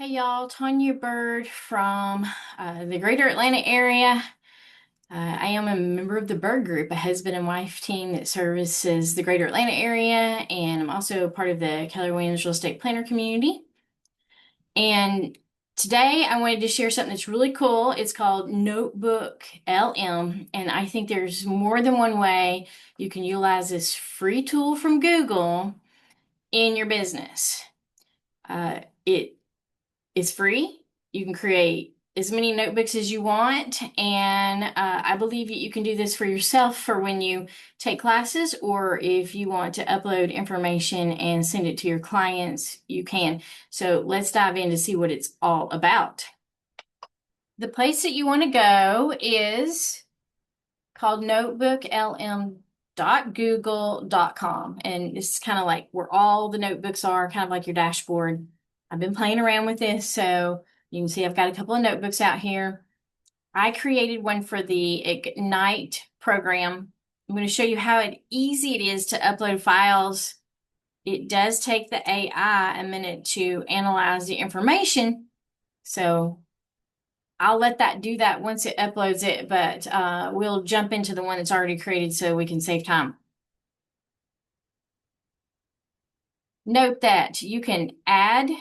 Hey y'all, Tonya Byrd from the greater Atlanta area. I am a member of the Byrd Group, a husband and wife team that services the greater Atlanta area, and I'm also part of the Keller Williams Real Estate Planner community. And today I wanted to share something that's really cool. It's called Notebook LM, and I think there's more than one way you can utilize this free tool from Google in your business. It is free. You can create as many notebooks as you want, and I believe that you can do this for yourself for when you take classes, or if you want to upload information and send it to your clients, you can. So let's dive in to see what it's all about. The place that you want to go is called notebooklm.google.com, and it's kind of like where all the notebooks are, kind of like your dashboard. I've been playing around with this, so you can see I've got a couple of notebooks out here. I created one for the Ignite program. I'm going to show you how easy it is to upload files. It does take the AI a minute to analyze the information, so I'll let that do that once it uploads it, but we'll jump into the one that's already created so we can save time. Note that you can add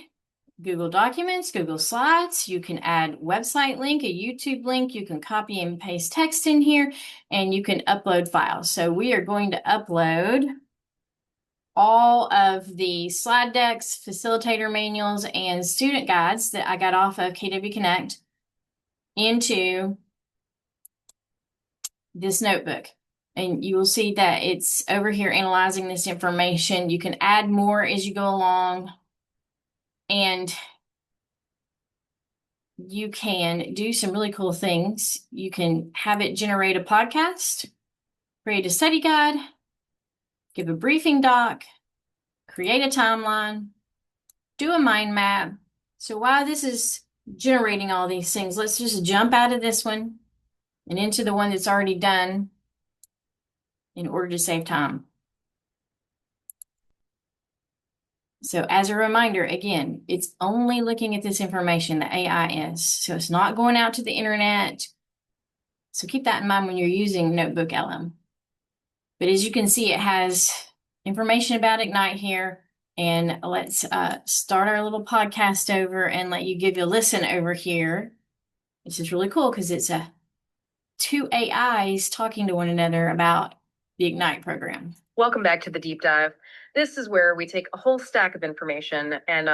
Google Documents, Google Slides, you can add website link, a YouTube link, you can copy and paste text in here, and you can upload files. So we are going to upload all of the slide decks, facilitator manuals, and student guides that I got off of KW Connect into this notebook. And you will see that it's over here analyzing this information. You can add more as you go along, and you can do some really cool things. You can have it generate a podcast, create a study guide, give a briefing doc, create a timeline, do a mind map. So while this is generating all these things, let's just jump out of this one and into the one that's already done in order to save time. So as a reminder, again, it's only looking at this information, the AI is. So it's not going out to the internet. So keep that in mind when you're using Notebook LM. But as you can see, it has information about Ignite here. And let's start our little podcast over and let you give you a listen over here. This is really cool because it's two AIs talking to one another about the Ignite program. Welcome back to the deep dive. This is where we take a whole stack of information and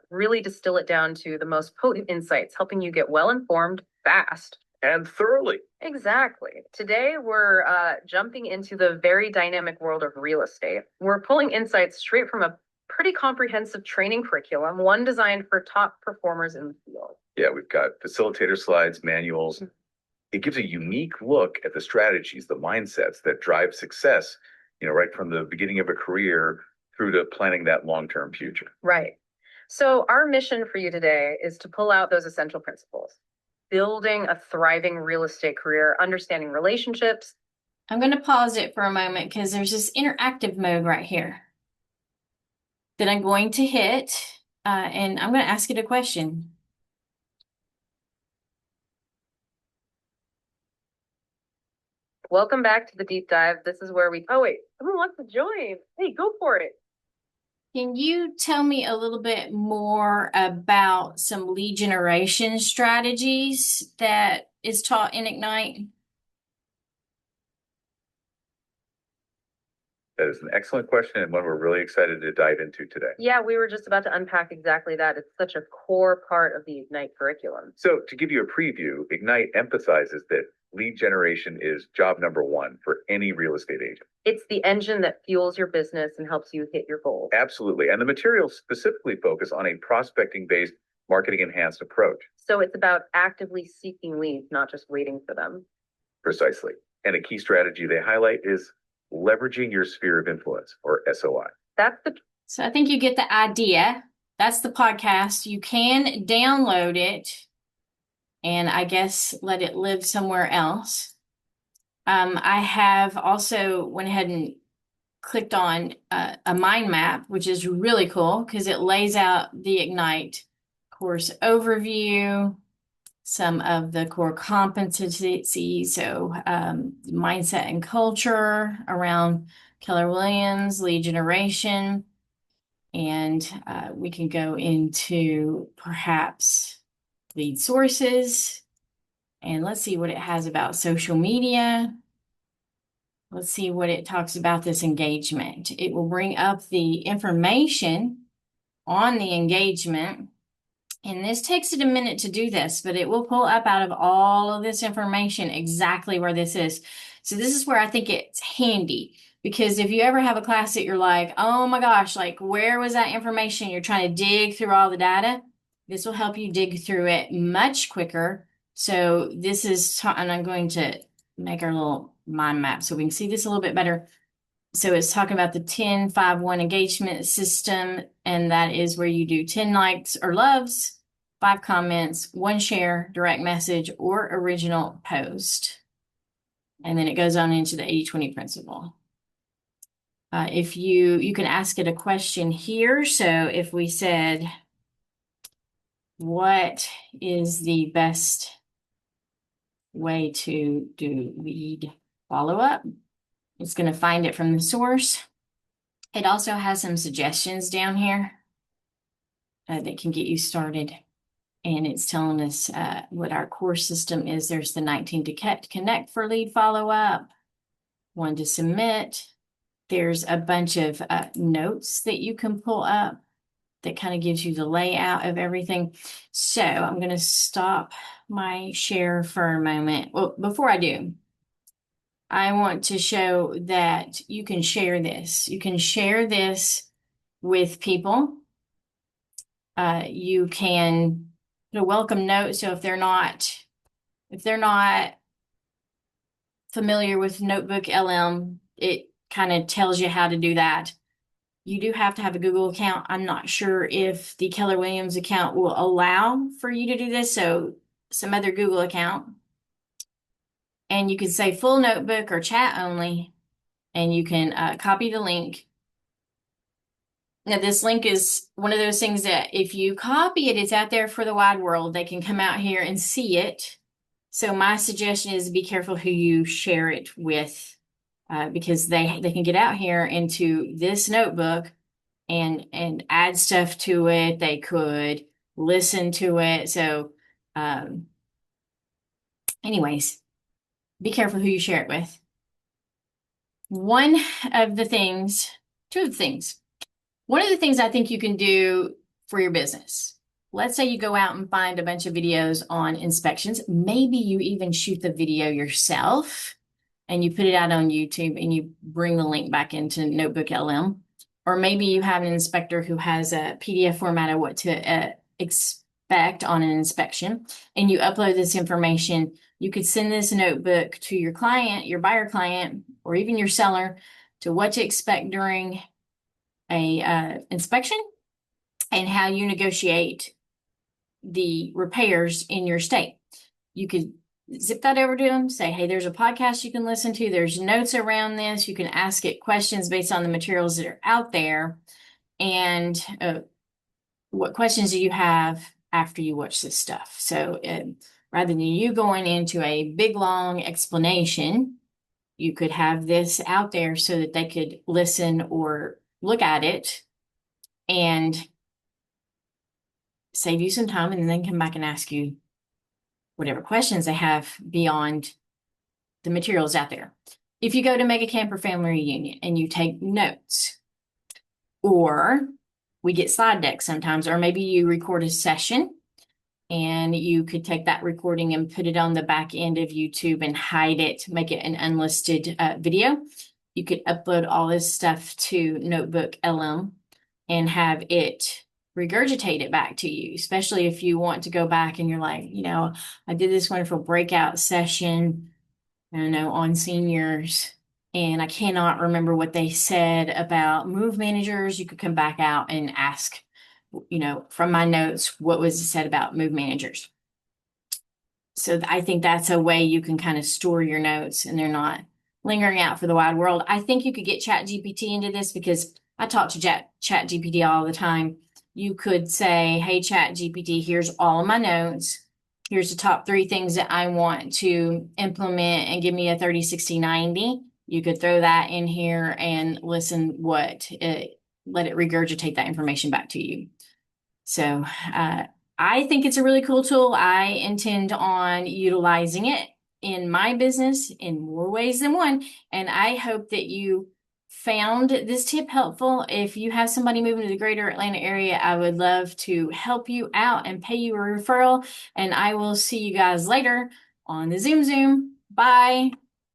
really distill it down to the most potent insights, helping you get well informed fast. And thoroughly. Exactly. Today, we're jumping into the very dynamic world of real estate. We're pulling insights straight from a pretty comprehensive training curriculum, one designed for top performers in the field. Yeah, we've got facilitator slides, manuals. It gives a unique look at the strategies, the mindsets that drive success, right from the beginning of a career through to planning that long-term future. Right. So our mission for you today is to pull out those essential principles. Building a thriving real estate career, understanding relationships. I'm going to pause it for a moment because there's this interactive mode right here that I'm going to hit, and I'm going to ask it a question. Welcome back to the deep dive. This is where oh wait, someone wants to join. Hey, go for it. Can you tell me a little bit more about some lead generation strategies that is taught in Ignite? That is an excellent question and one we're really excited to dive into today. Yeah, we were just about to unpack exactly that. It's such a core part of the Ignite curriculum. So to give you a preview, Ignite emphasizes that lead generation is job number one for any real estate agent. It's the engine that fuels your business and helps you hit your goals. Absolutely. And the materials specifically focus on a prospecting-based, marketing-enhanced approach. So it's about actively seeking leads, not just waiting for them. Precisely. And a key strategy they highlight is leveraging your sphere of influence, or SOI. So I think you get the idea. That's the podcast. You can download it and I guess let it live somewhere else. I have also went ahead and clicked on a mind map, which is really cool because it lays out the Ignite course overview, some of the core competencies, so mindset and culture around Keller Williams, lead generation, and we can go into perhaps lead sources, and let's see what it has about social media. Let's see what it talks about this engagement. It will bring up the information on the engagement. And this takes it a minute to do this, but it will pull up out of all of this information exactly where this is. So this is where I think it's handy, because if you ever have a class that you're like, oh my gosh, like where was that information? You're trying to dig through all the data. This will help you dig through it much quicker. So this is, and I'm going to make our little mind map so we can see this a little bit better. So it's talking about the 10-5-1 engagement system, and that is where you do 10 likes or loves, 5 comments, 1 share, direct message, or original post. And then it goes on into the 80-20 principle. If you can ask it a question here. So if we said, what is the best way to do lead follow-up? It's going to find it from the source. It also has some suggestions down here that can get you started. And it's telling us what our core system is. There's the 19 to connect for lead follow-up, 1 to submit. There's a bunch of notes that you can pull up that kind of gives you the layout of everything. So I'm going to stop my share for a moment. Well, before I do, I want to show that you can share this. You can share this with people. You can put a welcome note. So if they're not familiar with Notebook LM, it kind of tells you how to do that. You do have to have a Google account. I'm not sure if the Keller Williams account will allow for you to do this. So some other Google account. And you can say full notebook or chat only. And you can copy the link. Now, this link is one of those things that if you copy it, it's out there for the wide world. They can come out here and see it. So my suggestion is be careful who you share it with, because they can get out here into this notebook and add stuff to it. They could listen to it. So anyways, be careful who you share it with. One of the things I think you can do for your business. Let's say you go out and find a bunch of videos on inspections. Maybe you even shoot the video yourself and you put it out on YouTube and you bring the link back into Notebook LM. Or maybe you have an inspector who has a PDF format of what to expect on an inspection, and you upload this information. You could send this notebook to your client, your buyer client, or even your seller, to what to expect during a inspection and how you negotiate the repairs in your state. You could zip that over to them, say, hey, there's a podcast you can listen to. There's notes around this. You can ask it questions based on the materials that are out there. And what questions do you have after you watch this stuff? So rather than you going into a big, long explanation, you could have this out there so that they could listen or look at it and save you some time, and then come back and ask you whatever questions they have beyond the materials out there. If you go to Mega Camper Family Reunion and you take notes, or we get slide decks sometimes, or maybe you record a session and you could take that recording and put it on the back end of YouTube and hide it, make it an unlisted video. You could upload all this stuff to Notebook LM and have it regurgitate it back to you, especially if you want to go back and you're like, I did this wonderful breakout session, on seniors, and I cannot remember what they said about move managers. You could come back out and ask, from my notes, what was said about move managers. So I think that's a way you can kind of store your notes and they're not lingering out for the wide world. I think you could get ChatGPT into this, because I talk to ChatGPT all the time. you could say, hey, Chat GPT, here's all of my notes. Here's the top 3 things that I want to implement and give me a 30, 60, 90. You could throw that in here and listen let it regurgitate that information back to you. So I think it's a really cool tool. I intend on utilizing it in my business in more ways than one. And I hope that you found this tip helpful. If you have somebody moving to the greater Atlanta area, I would love to help you out and pay you a referral. And I will see you guys later on the Zoom. Bye.